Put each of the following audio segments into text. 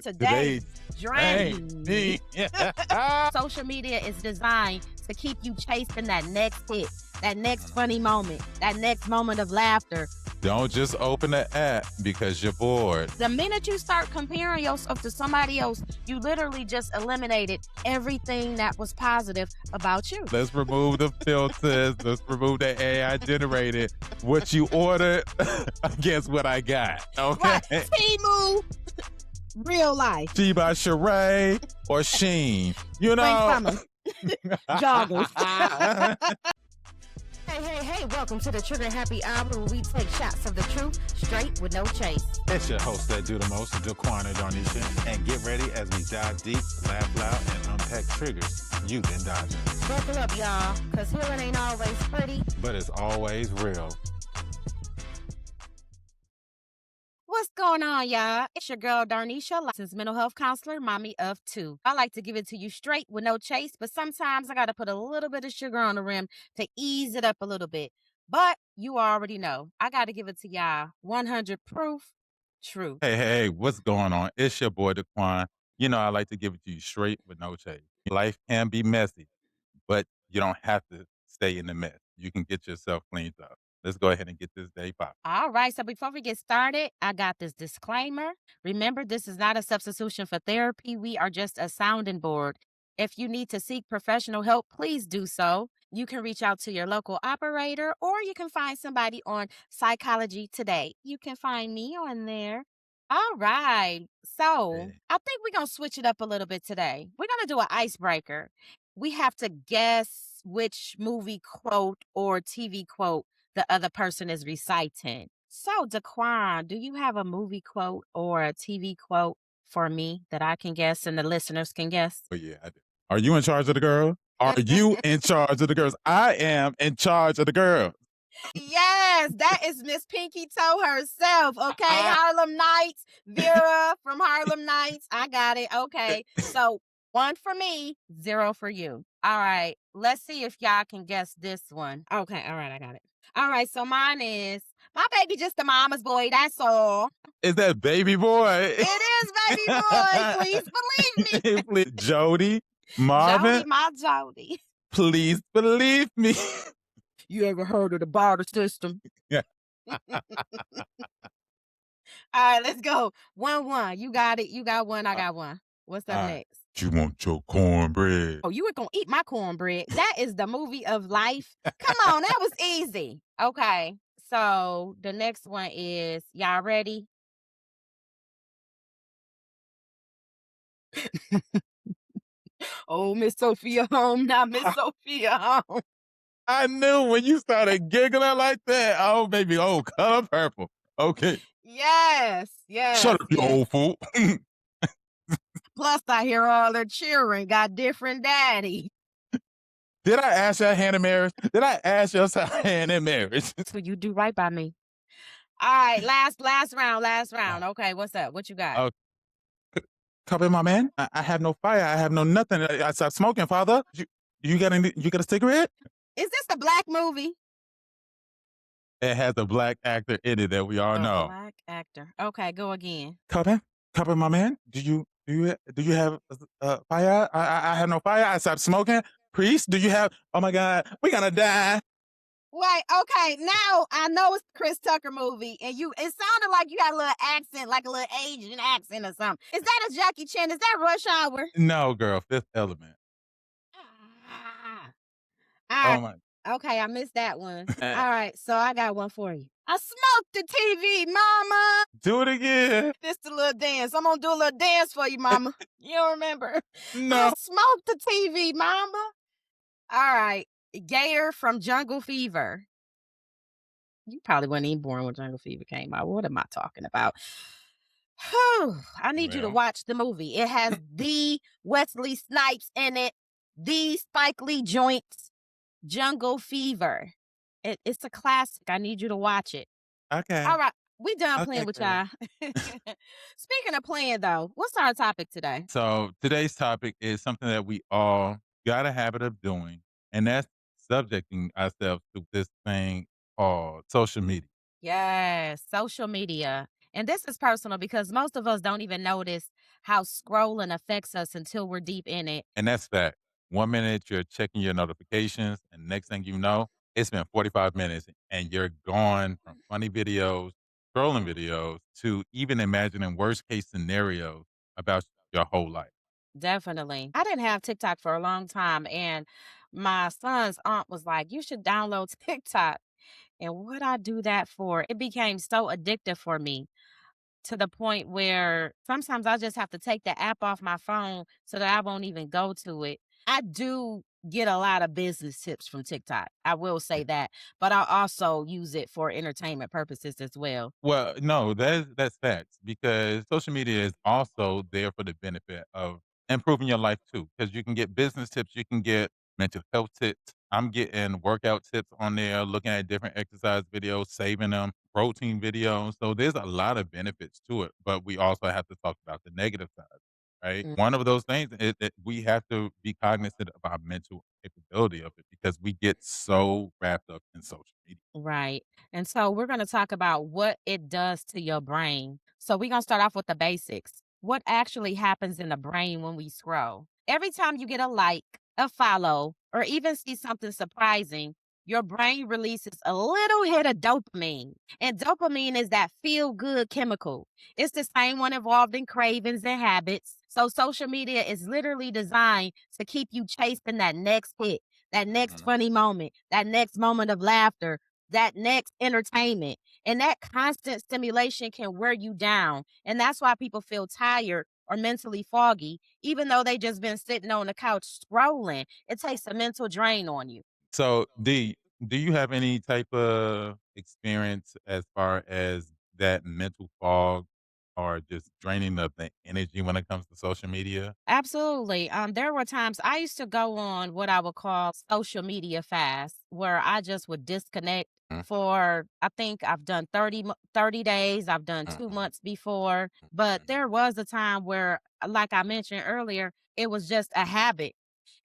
Today's Today's drain. me. Social media is designed to keep you chasing that next hit, that next funny moment, that next moment of laughter. Don't just open the app because you're bored. The minute you start comparing yourself to somebody else, you literally just eliminated everything that was positive about you. Let's remove the filters. Let's remove the AI generated. What you ordered against what I got. Okay. Right. Temu, real life. She by Sheree or Sheen. You know. Joggles. Hey, welcome to the Trigger Happy Hour where we take shots of the truth straight with no chase. It's your host that do the most, Daquan Darnisha, and get ready as we dive deep, laugh loud, and unpack triggers you've been dodging. Buckle up, y'all, because healing ain't always pretty. But it's always real. What's going on, y'all? It's your girl, Darnisha, licensed mental health counselor, mommy of two. I like to give it to you straight with no chase, but sometimes I got to put a little bit of sugar on the rim to ease it up a little bit. But you already know, I got to give it to y'all 100 proof, true. Hey, what's going on? It's your boy, Daquan. You know, I like to give it to you straight with no chase. Life can be messy, but you don't have to stay in the mess. You can get yourself cleaned up. Let's go ahead and get this day popping. All right, so before we get started, I got this disclaimer. Remember, this is not a substitution for therapy. We are just a sounding board. If you need to seek professional help, please do so. You can reach out to your local operator or you can find somebody on Psychology Today. You can find me on there. All right, so Hey. I think we're going to switch it up a little bit today. We're going to do an icebreaker. We have to guess which movie quote or TV quote the other person is reciting. So, Daquan, do you have a movie quote or a TV quote for me that I can guess and the listeners can guess? Oh, yeah, I do. Are you in charge of the girl? Are you in charge of the girls? I am in charge of the girl. Yes, that is Miss Pinky Toe herself. Okay, Harlem Nights, Vera from Harlem Nights. I got it. Okay, so 1 for me, 0 for you. All right, let's see if y'all can guess this one. Okay, all right, I got it. All right, so mine is, my baby just a mama's boy, that's all. Is that baby boy? It is baby boy, please believe me. Please, Jody, Marvin, Jody, my Jody. please believe me. You ever heard of the barter system? Yeah. All right, let's go. 1-1. You got it. You got one. I got one. What's up next? You want your cornbread? Oh, you were going to eat my cornbread. That is the movie of life. Come on, that was easy. Okay, so the next one is, y'all ready? Oh, Miss Sophia home, not Miss Sophia home. I knew when you started giggling like that. Oh, baby. Oh, color purple. Okay. Yes. Shut up, you old fool. Plus, I hear all the cheering. Got different daddy. Did I ask your hand in marriage? Did I ask your hand in marriage? So you do right by me. All right, last round. Okay, what's up? What you got? Cover my man. I have no fire. I have no nothing. I stopped smoking, father. You got a cigarette? Is this the black movie? It has a black actor in it that we all know. Black actor. Okay, go again. Cover my man. Do you have fire? I have no fire. I stopped smoking. Priest, do you have? Oh my God, we're gonna die. Wait, okay, now I know it's Chris Tucker movie, and it sounded like you had a little accent, like a little Asian accent or something. Is that a Jackie Chan? Is that Rush Hour? No, girl, Fifth Element. Ah. Oh my. Okay, I missed that one. All right, so I got one for you. I smoked the TV, mama. Do it again. This the little dance. I'm gonna do a little dance for you, mama. You don't remember? No. I smoked the TV, mama. All right, Gayer from Jungle Fever. You probably weren't even born when Jungle Fever came out. What am I talking about? Whew, I need you to watch the movie. It has the Wesley Snipes in it, the Spike Lee joints, Jungle Fever. It's a classic. I need you to watch it. Okay. All right, we done Okay, playing with girl. y'all. Speaking of playing, though, what's our topic today? So today's topic is something that we all got a habit of doing, and that's subjecting ourselves to this thing called social media. Yes, social media. And this is personal because most of us don't even notice how scrolling affects us until we're deep in it. And that's fact. 1 minute you're checking your notifications, and next thing you know, it's been 45 minutes and you're gone from funny videos, scrolling videos, to even imagining worst case scenarios about your whole life. Definitely. I didn't have TikTok for a long time, and my son's aunt was like, "You should download TikTok." And what I do that for? It became so addictive for me to the point where sometimes I just have to take the app off my phone so that I won't even go to it. I do get a lot of business tips from TikTok. I will say that, but I also use it for entertainment purposes as well. Well, no, that's facts because social media is also there for the benefit of improving your life too. Because you can get business tips, you can get mental health tips. I'm getting workout tips on there, looking at different exercise videos, saving them, protein videos. So there's a lot of benefits to it, but we also have to talk about the negative side, right? Mm. One of those things is that we have to be cognizant of our mental capability of it because we get so wrapped up in social media. Right. And so we're going to talk about what it does to your brain. So we're going to start off with the basics. What actually happens in the brain when we scroll? Every time you get a like, a follow, or even see something surprising, your brain releases a little hit of dopamine. And dopamine is that feel good chemical. It's the same one involved in cravings and habits. So social media is literally designed to keep you chasing that next hit, that next Mhm. funny moment, that next moment of laughter, that next entertainment. And that constant stimulation can wear you down. And that's why people feel tired or mentally foggy, even though they just been sitting on the couch scrolling. It takes a mental drain on you. So, do you have any type of experience as far as that mental fog or just draining of the energy when it comes to social media? Absolutely. There were times I used to go on what I would call social media fast, where I just would disconnect Mm, for, I think I've done 30 days, I've done two mhm, months before. But mhm. there was a time where, like I mentioned earlier, it was just a habit.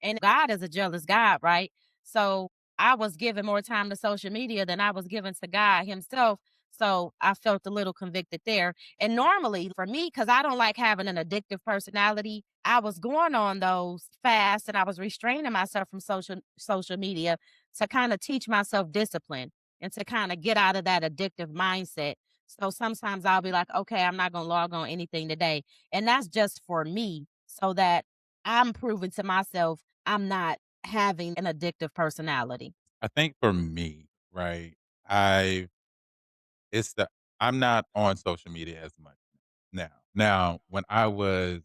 And God is a jealous God, right? So I was giving more time to social media than I was giving to God Himself. So I felt a little convicted there. And normally for me, because I don't like having an addictive personality, I was going on those fasts and I was restraining myself from social media to kind of teach myself discipline and to kind of get out of that addictive mindset. So sometimes I'll be like, okay, I'm not gonna log on anything today. And that's just for me so that I'm proving to myself I'm not having an addictive personality. I think for me, right, I it's the I'm not on social media as much now. Now, when I was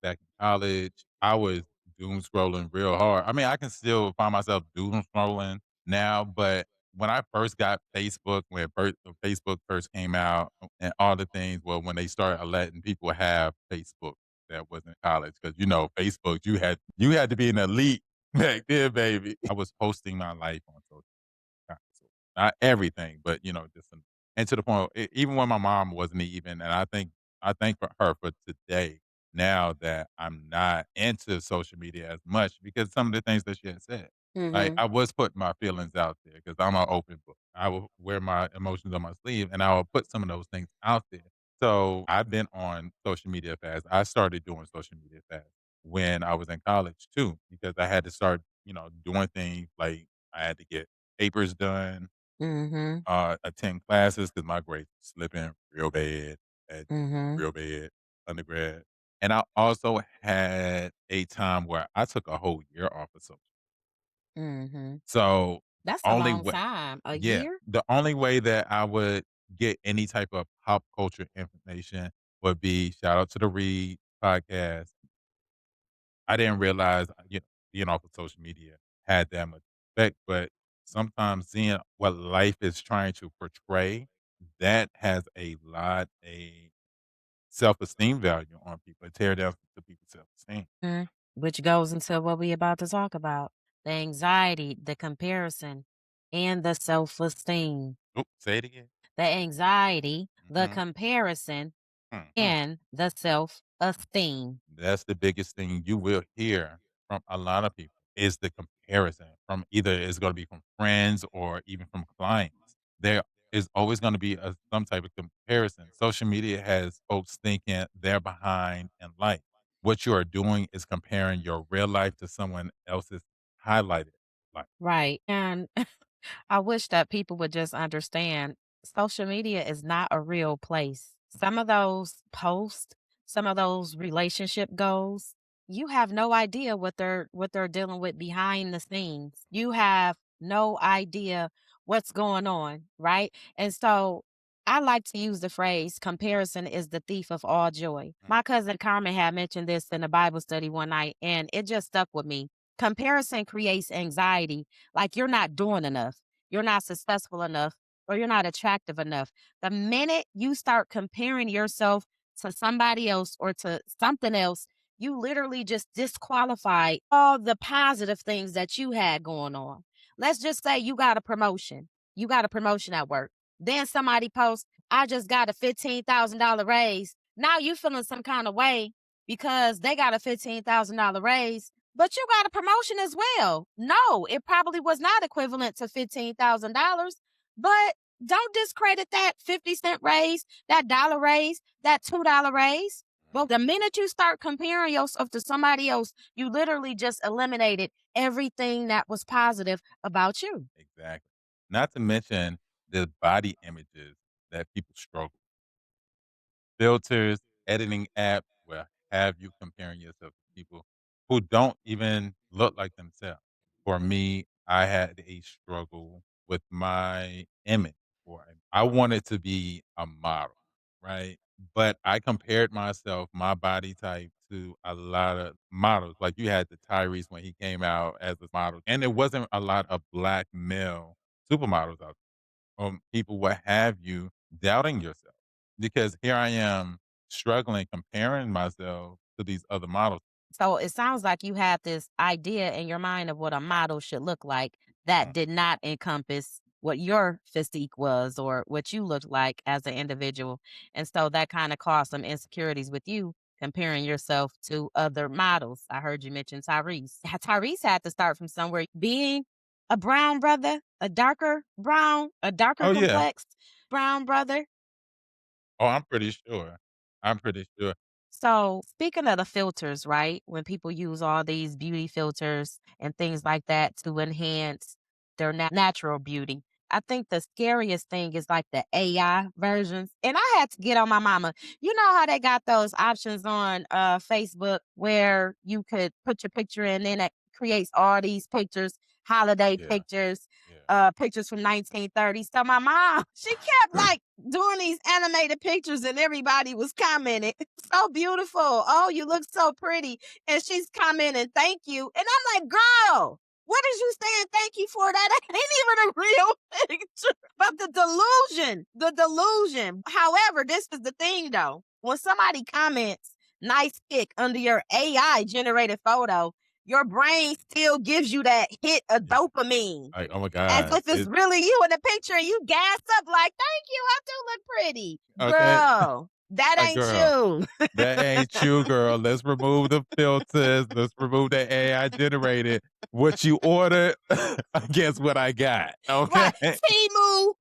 back in college, I was doom scrolling real hard. I mean, I can still find myself doom scrolling now, but when I first got Facebook, when Facebook first came out and all the things, well, when they started letting people have Facebook that was in college, because Facebook, you had to be an elite back then, baby. I was posting my life on social console. Not everything, but, just some and to the point even when my mom wasn't even and I think for her for today, now that I'm not into social media as much because some of the things that she had said. Like, Hmm. I was putting my feelings out there because 'cause I'm an open book. I will wear my emotions on my sleeve, and I will put some of those things out there. So, I've been on social media fast. I started doing social media fast when I was in college too because I had to start, doing things like I had to get papers done, Hmm. attend classes because my grades were slipping real bad at Hmm. real bad undergrad. And I also had a time where I took a whole year off of social. Hmm. So the That's a only long way, time. A yeah, year? the only way that I would get any type of pop culture information would be shout out to the Read podcast. I didn't realize, being off of social media had that much effect, but sometimes seeing what life is trying to portray, that has a self-esteem value on people. It tear down to people's self-esteem. Mhm. Which goes into what we about to talk about, the anxiety, the comparison, and the self-esteem. Oop, say it again. The anxiety, the Mhm, comparison, mhm. and the self-esteem. That's the biggest thing you will hear from a lot of people is the comparison from either it's gonna be from friends or even from clients. They're is always gonna be some type of comparison. Social media has folks thinking they're behind in life. What you are doing is comparing your real life to someone else's highlighted life. Right. And I wish that people would just understand social media is not a real place. Some of those posts, some of those relationship goals, you have no idea what they're dealing with behind the scenes. You have no idea what's going on, right? And so I like to use the phrase comparison is the thief of all joy. Mm. My cousin Carmen had mentioned this in a Bible study one night and it just stuck with me. Comparison creates anxiety, like you're not doing enough, you're not successful enough, or you're not attractive enough. The minute you start comparing yourself to somebody else or to something else, you literally just disqualify all the positive things that you had going on. Let's just say you got a promotion. You got a promotion at work. Then somebody posts, I just got a $15,000 raise. Now you feeling some kind of way because they got a $15,000 raise, but you got a promotion as well. No, it probably was not equivalent to $15,000, but don't discredit that 50-cent raise, that dollar raise, that $2 raise. But the minute you start comparing yourself to somebody else, you literally just eliminated everything that was positive about you. Exactly. Not to mention the body images that people struggle. Filters, editing apps will have you comparing yourself to people who don't even look like themselves. For me, I had a struggle with my image. I wanted to be a model, right? But I compared myself, my body type, to a lot of models. Like you had the Tyrese when he came out as a model, and there wasn't a lot of black male supermodels out there. People will have you doubting yourself because here I am struggling, comparing myself to these other models. So it sounds like you had this idea in your mind of what a model should look like that Mm. did not encompass what your physique was or what you looked like as an individual. And so that kind of caused some insecurities with you comparing yourself to other models. I heard you mention Tyrese. Tyrese had to start from somewhere. Being a brown brother, a darker brown, a darker Oh yeah. complex brown brother. Oh, I'm pretty sure. I'm pretty sure. So, speaking of the filters, right? When people use all these beauty filters and things like that to enhance their natural beauty, I think the scariest thing is like the AI versions. And I had to get on my mama. You know how they got those options on Facebook where you could put your picture in and it creates all these pictures, holiday Yeah. pictures, Yeah. pictures from 1930. So my mom, she kept like doing these animated pictures and everybody was commenting, so beautiful. Oh, you look so pretty. And she's commenting, thank you. And I'm like, girl, what is you saying thank you for? That ain't even a real picture. But the delusion. However, this is the thing though. When somebody comments, nice pic under your AI generated photo, your brain still gives you that hit of Yeah. dopamine Like, oh my as god. if it's really you in the picture and you gas up like, thank you, I do look pretty. Okay. Girl, that ain't Girl, you. that ain't you, girl. Let's remove the filters. Let's remove the AI generated. What you ordered against what I got. Okay. Right. Timu,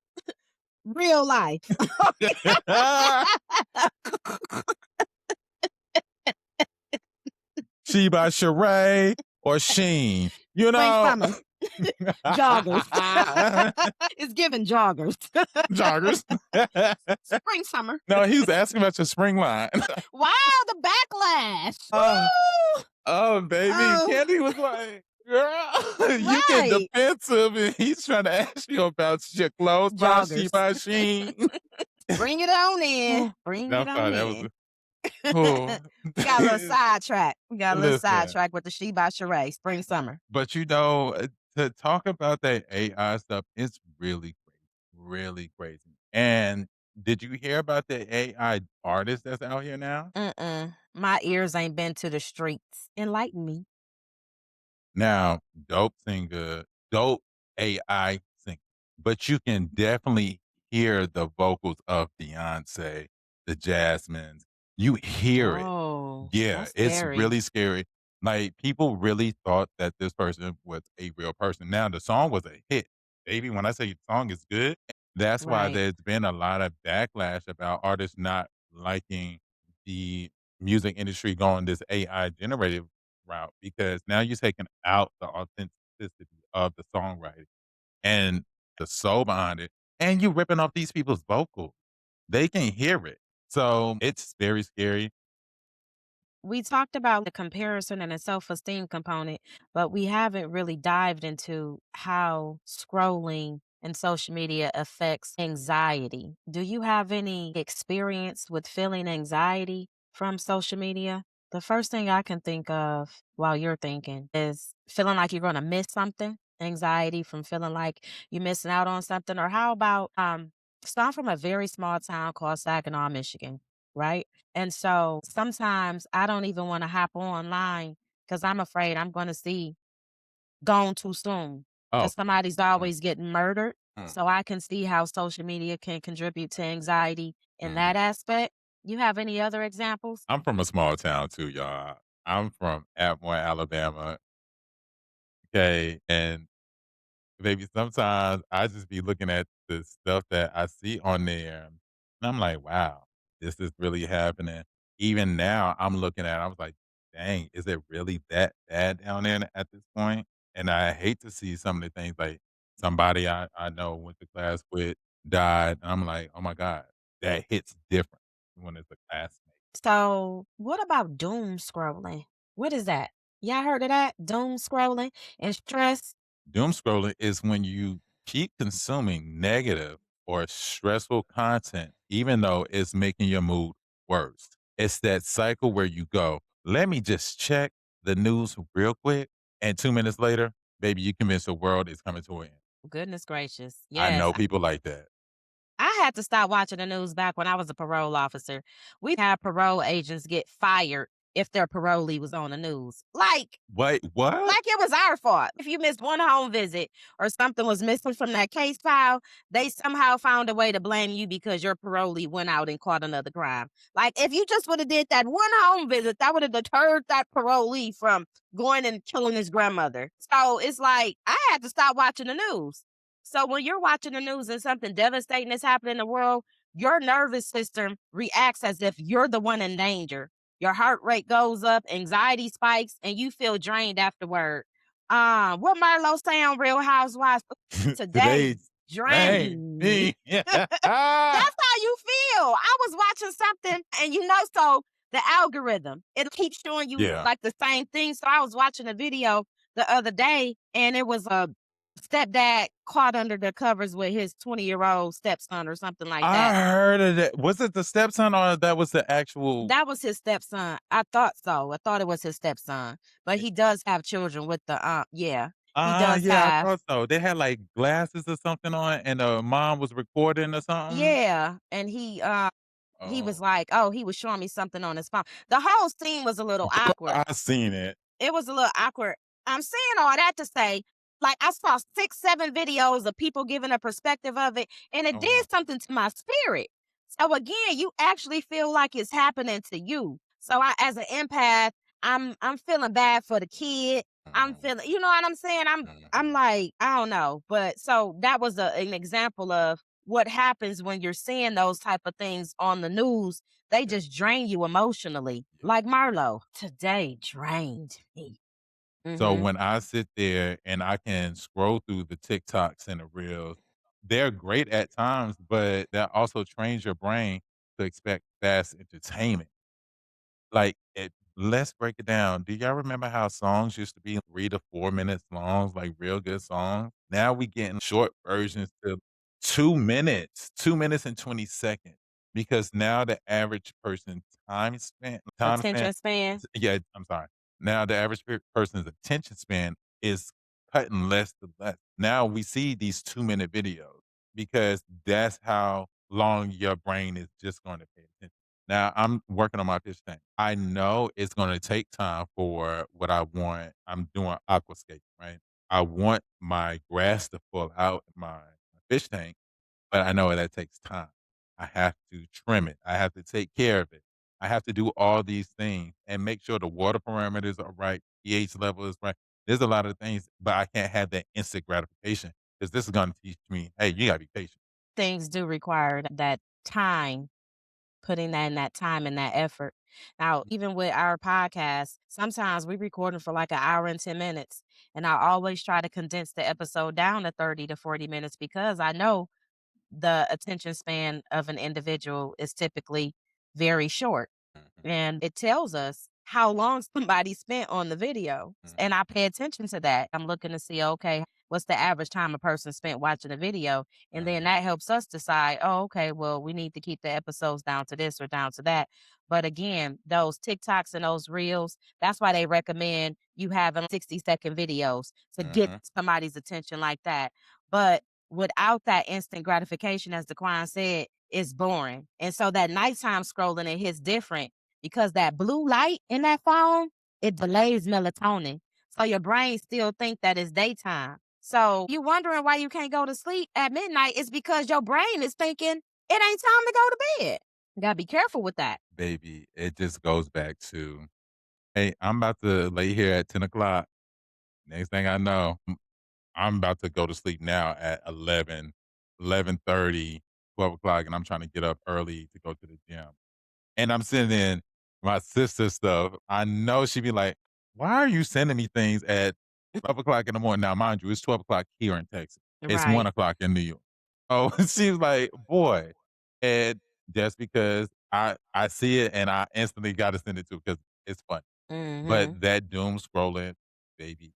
real life. Sheba Sheree or Sheen. You Spring know. summer. Joggers. It's giving joggers. Joggers. Spring summer. No, he was asking about your spring line. Wow, the backlash. Oh, Woo! oh, baby. Oh. Candy was like, girl, you get Right. defensive and he's trying to ask you about your clothes by Joggers. Sheba Sheen. Bring it on in. Bring No, it I'm on sorry, that in. was oh. We got a little sidetrack. We got a little Listen, sidetrack with the She by Sheree, spring summer. but to talk about that AI stuff, it's really crazy. And did you hear about the AI artist that's out here now? Mm-mm. My ears ain't been to the streets. Enlighten me. Now, dope singer, dope AI singer, but you can definitely hear the vocals of Beyonce, the Jasmines. You hear it. Oh, Yeah, that's it's scary. really scary. Like, people really thought that this person was a real person. Now, the song was a hit. Baby, when I say the song is good, That's why Right. there's been a lot of backlash about artists not liking the music industry going this AI generated route because now you're taking out the authenticity of the songwriting and the soul behind it, and you ripping off these people's vocals. They can hear it. So it's very scary. We talked about the comparison and the self-esteem component, but we haven't really dived into how scrolling and social media affects anxiety. Do you have any experience with feeling anxiety from social media? The first thing I can think of while you're thinking is feeling like you're going to miss something, anxiety from feeling like you're missing out on something. Or how about, so I'm from a very small town called Saginaw, Michigan, right? And so sometimes I don't even wanna hop online because 'cause I'm afraid I'm gonna see gone too soon Oh, because somebody's mm, always getting murdered. mm, So I can see how social media can contribute to anxiety in mhm. that aspect. You have any other examples? I'm from a small town too, y'all. I'm from Atmore, Alabama. Okay, and baby, sometimes I just be looking at the stuff that I see on there, and I'm like, "Wow, this is really happening." Even now, I'm looking at it, I was like, "Dang, is it really that bad down there at this point?" And I hate to see some of the things like somebody I know went to class with died, and I'm like, "Oh my god, that hits different when it's a classmate." So what about doom scrolling? What is that? Y'all heard of that? Doom scrolling and stress? Doom scrolling is when you keep consuming negative or stressful content, even though it's making your mood worse. It's that cycle where you go, let me just check the news real quick. And 2 minutes later, baby, you convince the world is coming to an end. Goodness gracious. I Yes. know people like that. I had to stop watching the news back when I was a parole officer. We had parole agents get fired if their parolee was on the news. Wait, what? Like it was our fault. If you missed one home visit or something was missing from that case file, they somehow found a way to blame you because your parolee went out and caught another crime. Like if you just would have did that one home visit, that would have deterred that parolee from going and killing his grandmother. So it's like I had to stop watching the news. So when you're watching the news and something devastating is happening in the world, your nervous system reacts as if you're the one in danger. Your heart rate goes up, anxiety spikes, and you feel drained afterward. What Marlo say on Real Housewives? Today Today's rain. drained me. Me. That's how you feel. I was watching something, and so the algorithm, it keeps showing you Yeah. like the same thing. So I was watching a video the other day, and it was a stepdad caught under the covers with his 20-year-old stepson or something like I that. heard of that. Was it the stepson or that was the actual? That was his stepson. I thought so. I thought it was his stepson, but he does have children with the yeah. He does Yeah, I have thought so. They had, like, glasses or something on, and the mom was recording or something? yeah, and he was Oh. like, "Oh, he was showing me something on his phone." The whole scene was a little awkward. I seen it. It was a little awkward. I'm saying all that to say, like, I saw 6, 7 videos of people giving a perspective of it, and it Oh, wow. did something to my spirit. So again, you actually feel like it's happening to you. So I, as an empath, I'm feeling bad for the kid. I'm Mhm, feeling, you know what I'm saying? I'm mhm. like, I don't know. But so that was an example of what happens when you're seeing those type of things on the news. They Yeah, just drain you emotionally. yeah. Like Marlo, today drained me. So Mhm. when I sit there and I can scroll through the TikToks and the Reels, they're great at times, but that also trains your brain to expect fast entertainment. Like, let's break it down. Do y'all remember how songs used to be 3 to 4 minutes long, like real good songs? Now we getting short versions to 2 minutes, 2 minutes and 20 seconds, because now the average person's time span Attention span. yeah, I'm sorry. Now the average person's attention span is cutting less to less. Now we see these 2-minute videos because that's how long your brain is just gonna pay attention. Now I'm working on my fish tank. I know it's gonna take time for what I want. I'm doing aquascape, right? I want my grass to full out in my fish tank, but I know that takes time. I have to trim it. I have to take care of it. I have to do all these things and make sure the water parameters are right, pH level is right. There's a lot of things, but I can't have that instant gratification because this is gonna teach me, hey, you gotta be patient. things do require that time, putting that in that time and that effort. Now, even with our podcast, sometimes we recording for like an hour and 10 minutes. And I always try to condense the episode down to 30 to 40 minutes because I know the attention span of an individual is typically very short. Mhm. And it tells us how long somebody spent on the video. And I pay attention to that. I'm looking to see, okay, what's the average time a person spent watching a video? And then that helps us decide, oh, okay, well, we need to keep the episodes down to this or down to that. But again, those TikToks and those reels, that's why they recommend you having 60-second videos to get Mhm. somebody's attention like that. But without that instant gratification, as Daquan said, it's boring. And so that nighttime scrolling, it hits different because that blue light in that phone, it delays melatonin. So your brain still think that it's daytime. So you wondering why you can't go to sleep at midnight is because your brain is thinking it ain't time to go to bed. You gotta be careful with that. Baby, it just goes back to, "Hey, I'm about to lay here at 10 o'clock. Next thing I know, I'm about to go to sleep now at 11:30, 12 o'clock, and I'm trying to get up early to go to the gym." And I'm sending in my sister stuff. I know she'd be like, "Why are you sending me things at 12 o'clock in the morning?" Now, mind you, it's 12 o'clock here in Texas. It's one Right. o'clock in New York. Oh, she was like, "Boy," and just because I see it and I instantly gotta send it to because it's funny. Mm-hmm. But that doom scrolling, baby,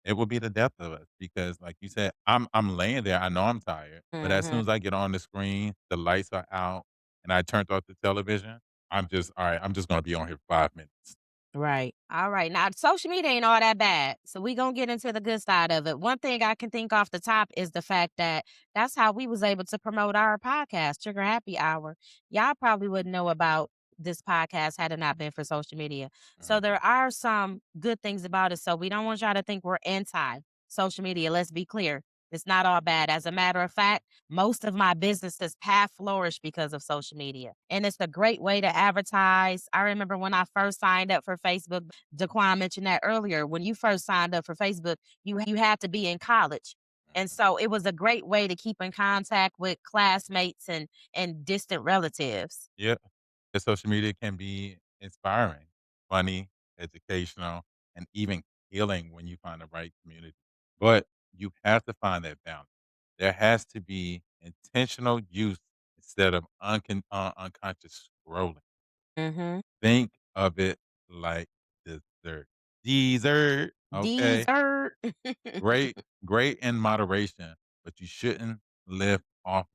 it will be the death of us because, like you said, I'm laying there. I know I'm tired, but as soon Mm-hmm. as I get on the screen, the lights are out, and I turned off the television, I'm just all right. I'm just gonna be on here 5 minutes. Right. All right. Now, social media ain't all that bad. So we going to get into the good side of it. One thing I can think off the top is the fact that that's how we was able to promote our podcast, Trigger Happy Hour. Y'all probably wouldn't know about this podcast had it not been for social media. So Mhm. there are some good things about it. So we don't want y'all to think we're anti social media. Let's be clear. It's not all bad. As a matter of fact, most of my businesses have flourished because of social media. And it's a great way to advertise. I remember when I first signed up for Facebook, Daquan mentioned that earlier. When you first signed up for Facebook, you had to be in college. And Mhm. so it was a great way to keep in contact with classmates and distant relatives. Yeah, the social media can be inspiring, funny, educational, and even healing when you find the right community. But you have to find that balance. There has to be intentional use instead of unconscious scrolling. Mhm. Think of it like dessert. Dessert, okay? Dessert. Great, great in moderation, but you shouldn't live off.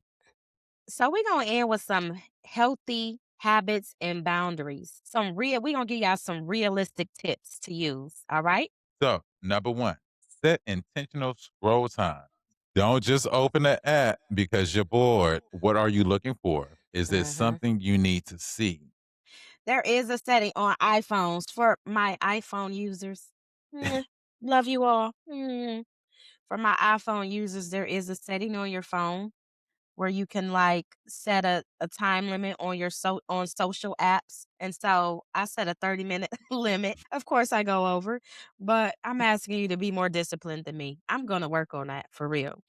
So we're gonna end with some healthy habits and boundaries. We're gonna give y'all some realistic tips to use. All right. So, number one, set intentional scroll time. Don't just open the app because you're bored. What are you looking for? Is there Mhm. something you need to see? There is a setting on iPhones for my iPhone users. Mm, love you all. For my iPhone users, there is a setting on your phone where you can like set a time limit on your on social apps. And so I set a 30-minute limit. Of course I go over, but I'm asking you to be more disciplined than me. I'm gonna work on that for real.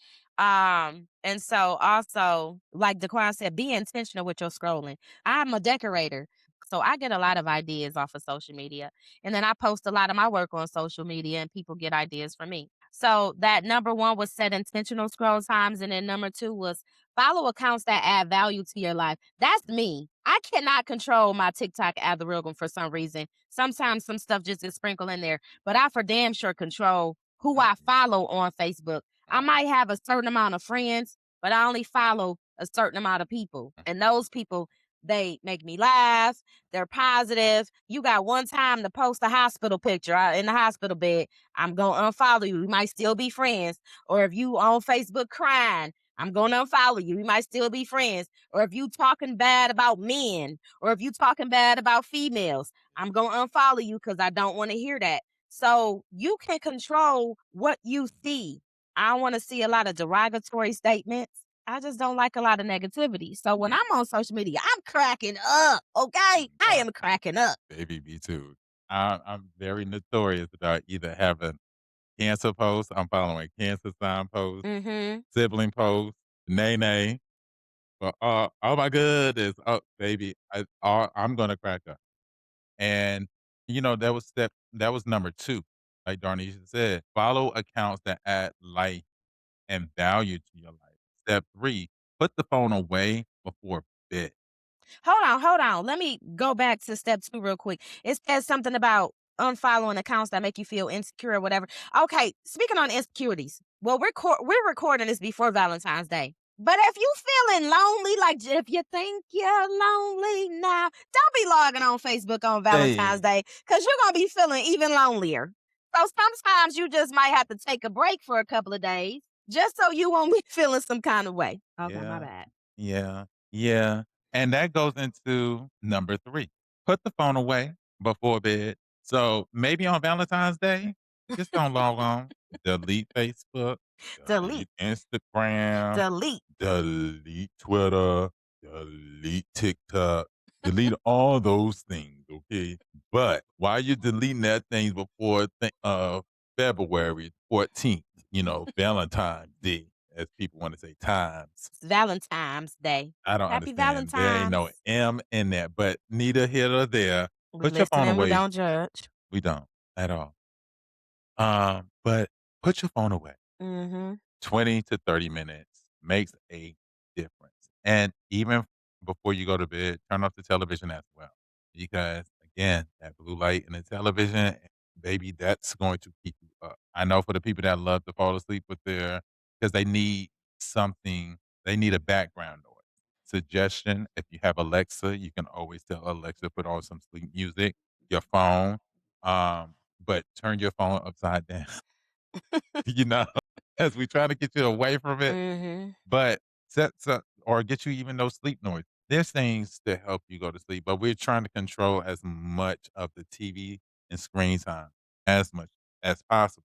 And so also, like Daquan said, be intentional with your scrolling. I'm a decorator. So I get a lot of ideas off of social media. And then I post a lot of my work on social media and people get ideas from me. So that number one was set intentional scroll times. And then number two was follow accounts that add value to your life. That's me. I cannot control my TikTok algorithm for some reason. Sometimes some stuff just gets sprinkled in there, but I for damn sure control who I Mhm, follow on Facebook. I mhm, might have a certain amount of friends, but I only follow a certain amount of people. mhm. And those people, they make me laugh. They're positive. You got one time to post a hospital picture in the hospital bed. I'm going to unfollow you. We might still be friends. Or if you on Facebook crying, I'm going to unfollow you. We might still be friends. Or if you talking bad about men, or if you talking bad about females, I'm going to unfollow you because I don't want to hear that. So you can control what you see. I don't want to see a lot of derogatory statements. I just don't like a lot of negativity. So when I'm on social media, I'm cracking up. Okay. I am cracking up. Baby, me too. I'm very notorious about either having cancer posts. I'm following cancer sign posts, Mm-hmm. sibling posts, nay nay. But, oh my goodness, oh, baby, I'm gonna crack up. And, that was number 2, like Darnisha said, follow accounts that add life and value to your life. Step 3, put the phone away before bed. Hold on. Let me go back to step 2 real quick. It says something about unfollowing accounts that make you feel insecure or whatever. Okay, speaking on insecurities. Well, we're recording this before Valentine's Day. But if you feeling lonely, like if you think you're lonely now, don't be logging on Facebook on Valentine's Day because you're gonna be feeling even lonelier. So sometimes you just might have to take a break for a couple of days just so you won't be feeling some kind of way. Okay, my Yeah, bad. yeah, yeah, and that goes into number 3. Put the phone away before bed. So, maybe on Valentine's Day, just don't log on. Delete Facebook, Delete, delete Instagram, delete. delete Twitter, delete TikTok, delete all those things, okay? But while you're deleting that things before February 14th, Valentine's Day, as people wanna say, times. It's Valentine's Day. I don't Happy understand. There ain't no Valentine's. M in there, but neither here nor there. We Put your listen phone and we away. don't judge. We don't at all. But put your phone away. Mhm. 20 to 30 minutes makes a difference. And even before you go to bed, turn off the television as well. Because again, that blue light in the television, baby, that's going to keep you up. I know for the people that love to fall asleep with because they need something, they need a background noise. Suggestion, if you have Alexa, you can always tell Alexa, put on some sleep music, your phone, but turn your phone upside down, you know? As we try to get you away from it, Mhm. but set some or get you even no sleep noise. There's things to help you go to sleep, but we're trying to control as much of the TV and screen time as much as possible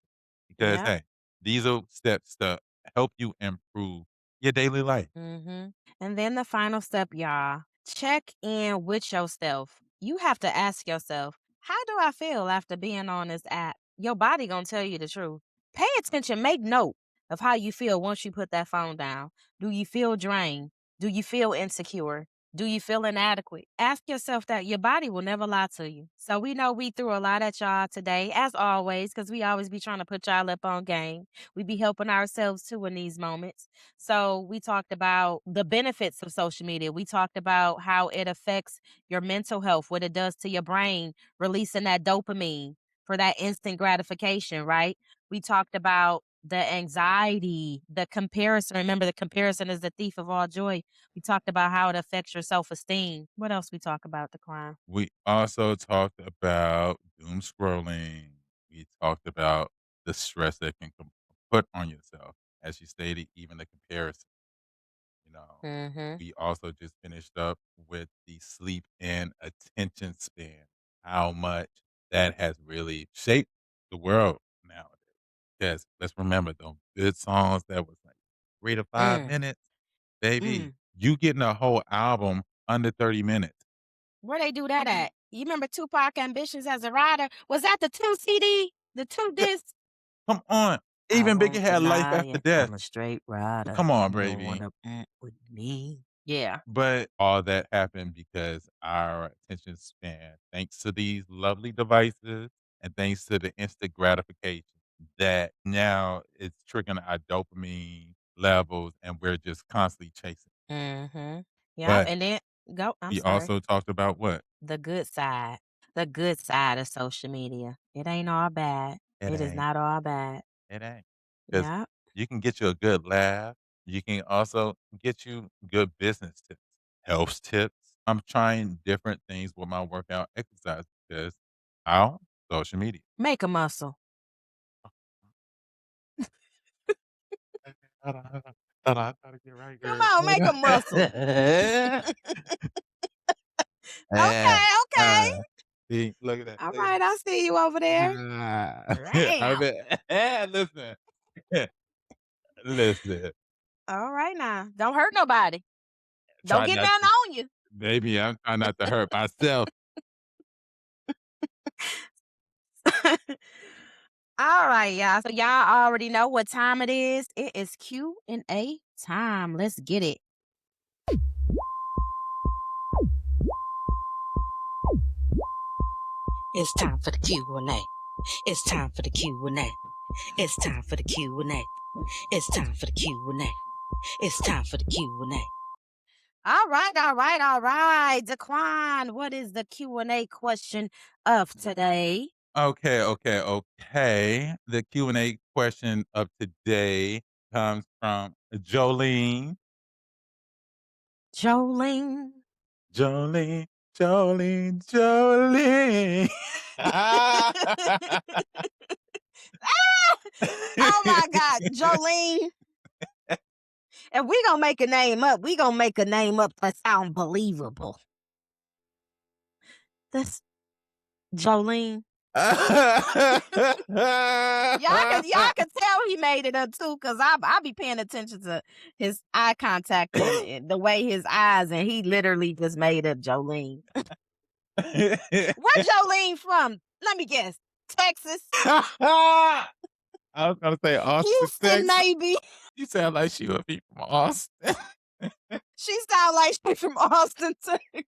because, Yep. hey, these are steps to help you improve your daily life. Mhm. And then the final step, y'all. Check in with yourself. You have to ask yourself, how do I feel after being on this app? Your body gonna tell you the truth. Pay attention, make note of how you feel once you put that phone down. Do you feel drained? Do you feel insecure? Do you feel inadequate? Ask yourself that. Your body will never lie to you. So we know we threw a lot at y'all today, as always, because we always be trying to put y'all up on game. We be helping ourselves too in these moments. So we talked about the benefits of social media. We talked about how it affects your mental health, what it does to your brain, releasing that dopamine for that instant gratification, right? We talked about the anxiety, the comparison. Remember, the comparison is the thief of all joy. We talked about how it affects your self-esteem. What else we talk about, the crime? We also talked about doom scrolling. We talked about the stress that can put on yourself, as you stated, even the comparison. You know, Mm-hmm. we also just finished up with the sleep and attention span, how much that has really shaped the world nowadays. Because let's remember those good songs that was like 3 to 5 minutes, baby. Mm. You getting a whole album under 30 minutes. Where they do that at? You remember Tupac Ambitions as a Rider? Was that the 2 CD? The 2 Th- discs? Come on. I Even Biggie won't had Life deny After it. Death. I'm a straight rider. Come on, You don't baby. wanna with me. Yeah. But all that happened because our attention span, thanks to these lovely devices and thanks to the instant gratification, that now it's triggering our dopamine levels and we're just constantly chasing. Mhm. Yep, But and then I'm we sorry. also talked about what? The good side. The good side of social media. It ain't all bad. It It is ain't. not all bad. It ain't. Because Yep. you can get you a good laugh. You can also get you good business tips, health tips. I'm trying different things with my workout exercise because how? Social media. Make a muscle. Hold on, hold on. Hold on, I gotta get right, Come girl. on, Hold make a muscle. on. Okay, okay. See, look at that. All Look at right, I see you over there. that. I Damn. bet. Listen. Listen. All right now. Don't hurt nobody. Don't Try get not none to. on you. Baby, I'm trying not to hurt myself. All right, y'all. So y'all already know what time it is. It is Q&A time. Let's get it. It's time for the Q&A. It's time for the Q&A. It's time for the Q&A. It's time for the Q&A. It's time for the Q&A. All right. Daquan, what is the Q&A question of today? Okay. The Q&A question of today comes from Jolene. Jolene. Jolene. Oh my God, Jolene. If we gonna make a name up, we gonna make a name up that sound believable. That's Jolene. Y'all can tell he made it up too, cause I be paying attention to his eye contact and the way his eyes, and he literally just made up Jolene. Where Jolene from? Let me guess. Texas. I was gonna say Austin, Houston, Texas. maybe. You sound like she would be from Austin. She sound like she from Austin, Texas.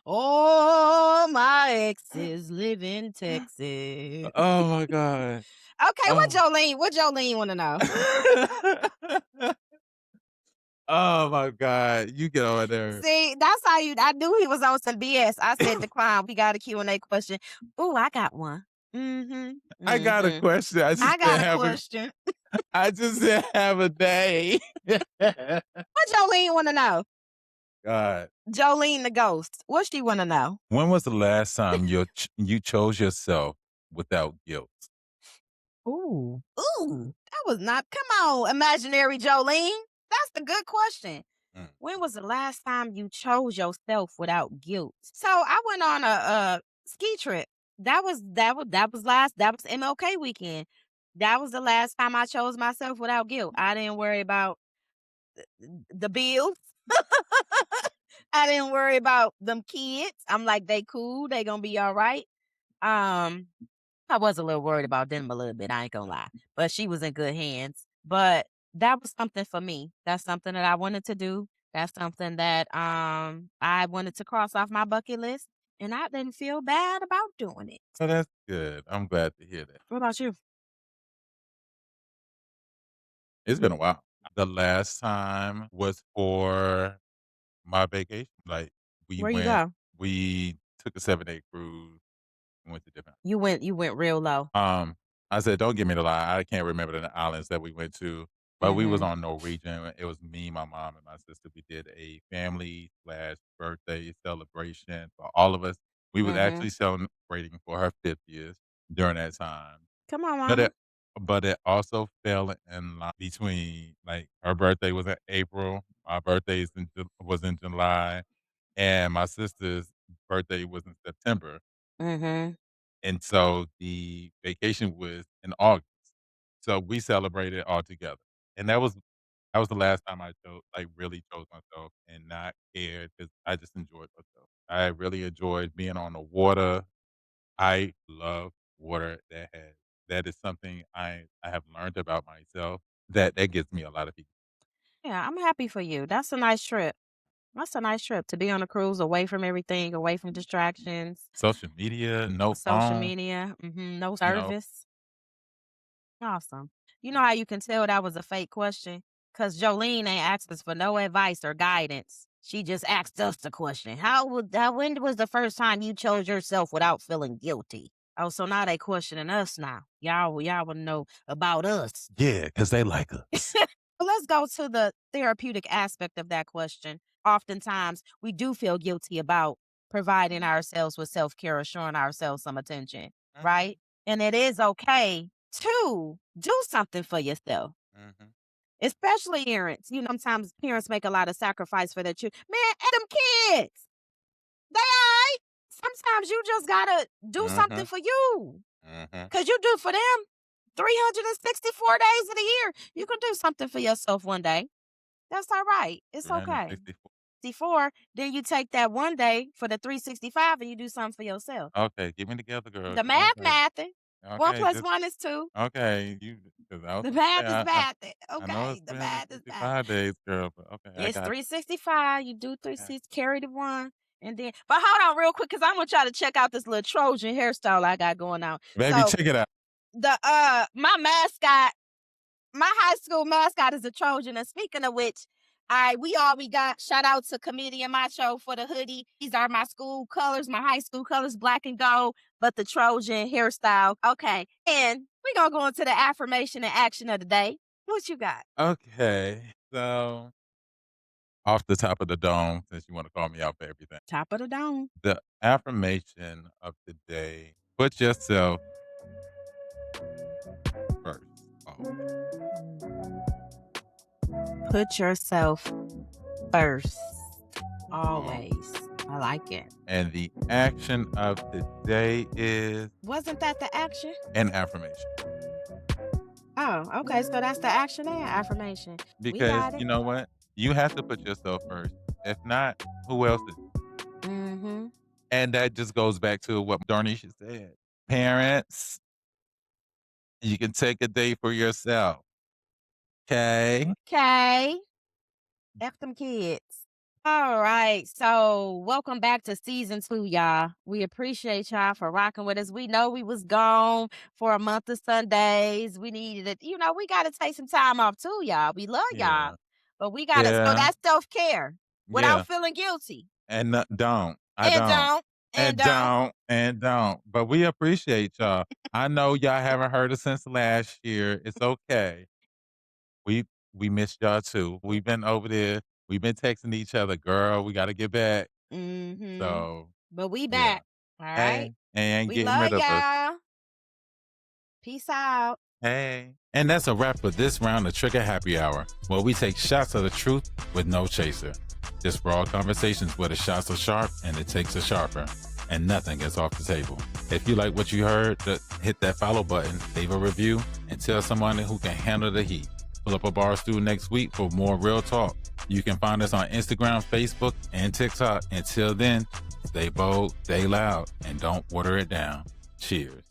Oh, my exes live in Texas. Oh my God. Okay, what Jolene want to know? Oh my God. You get over there. See, that's how I knew he was on some BS. I said, Decline, we got a Q&A question. Ooh, I got one. I got a question. I got a question. I just didn't have a day. What Jolene want to know? God. Jolene the ghost. What she want to know? When was the last time you chose yourself without guilt? Ooh, that was not. Come on, imaginary Jolene. That's the good question. When was the last time you chose yourself without guilt? So I went on a ski trip. That was MLK weekend. That was the last time I chose myself without guilt. I didn't worry about the bills. I didn't worry about them kids. I'm like, they cool. They gonna be all right. I was a little worried about them a little bit. I ain't gonna lie, but she was in good hands. But that was something for me. That's something that I wanted to do. That's something that I wanted to cross off my bucket list, and I didn't feel bad about doing it. So that's good. I'm glad to hear that. What about you? It's been a while. The last time was for my vacation. Like Where you go? we took a 7-day cruise and went to different. You went real low. I said, don't give me the lie. I can't remember the islands that we went to, but we was on Norwegian. It was me, my mom, and my sister. We did a family slash birthday celebration for all of us. We was actually celebrating for her 50th during that time. Come on, But mama. it also fell in line between, like, her birthday was in April, my birthday was in July, and my sister's birthday was in September. And so the vacation was in August. So we celebrated all together. And that was the last time I really chose myself and not cared because I just enjoyed myself. I really enjoyed being on the water. I love water. That is something I have learned about myself that gives me a lot of peace. Yeah, I'm happy for you. That's a nice trip. That's a nice trip to be on a cruise, away from everything, away from distractions, Social media, no social phone, media, no you know. service. Awesome. You know how you can tell that was a fake question? Because Jolene ain't asked us for no advice or guidance. She just asked us the question. When was the first time you chose yourself without feeling guilty? Oh, so now they questioning us now. Y'all want to know about us. Yeah, because they like us. Let's go to the therapeutic aspect of that question. Oftentimes, we do feel guilty about providing ourselves with self-care or showing ourselves some attention, right? And it is okay to do something for yourself, especially parents. You know, sometimes parents make a lot of sacrifice for their children. Man, and them kids, they all right. Sometimes you just gotta do something for you, because you do for them 364 days of the year. You can do something for yourself one day. That's all right. It's okay. 64, then you take that one day for the 365 and you do something for yourself. Okay, get me together, girl. The math mathing. 1 Okay, plus 1 is 2. okay, The math is mathing. I know Okay, it's the math is mathing. 365 days, girl, but okay, I It's got it. 365. You do 360, carry the 1. And then, but hold on real quick, because I want y'all to check out this little Trojan hairstyle I got going on. Baby, So check it out. my mascot, my high school mascot is a Trojan. And speaking of which, we got shout out to Comedian Macho for the hoodie. These are my school colors, my high school colors, black and gold, but the Trojan hairstyle. Okay. And we're gonna go into the affirmation and action of the day. What you got? Okay. So off the top of the dome, since you want to call me out for everything. Top of the dome. The affirmation of the day, put yourself first. Put yourself first. Always. I like it. And the action of the day is Wasn't that the action? an affirmation. Oh, okay. So that's the action and affirmation. Because you know what? You have to put yourself first. If not, who else is? Mm-hmm. And that just goes back to what Darnisha said. Parents, you can take a day for yourself. Okay? Okay. F them kids. All right. So welcome back to season 2, y'all. We appreciate y'all for rocking with us. We know we was gone for a month of Sundays. We needed it. You know, we got to take some time off too, y'all. We love y'all. But we got to, so that's self-care without feeling guilty. And don't. Don't. But we appreciate y'all. I know y'all haven't heard us since last year. It's okay. We missed y'all too. We've been over there. We've been texting each other, girl. We got to get back. Mm-hmm. So, but we back. All right. And we getting love rid of y'all. us. Peace out. Hey. And that's a wrap for this round of Trigger Happy Hour, where we take shots of the truth with no chaser. Just raw conversations where the shots are sharp and it takes a sharper, and nothing gets off the table. If you like what you heard, hit that follow button, leave a review, and tell someone who can handle the heat. Pull up a bar stool next week for more real talk. You can find us on Instagram, Facebook, and TikTok. Until then, stay bold, stay loud, and don't water it down. Cheers.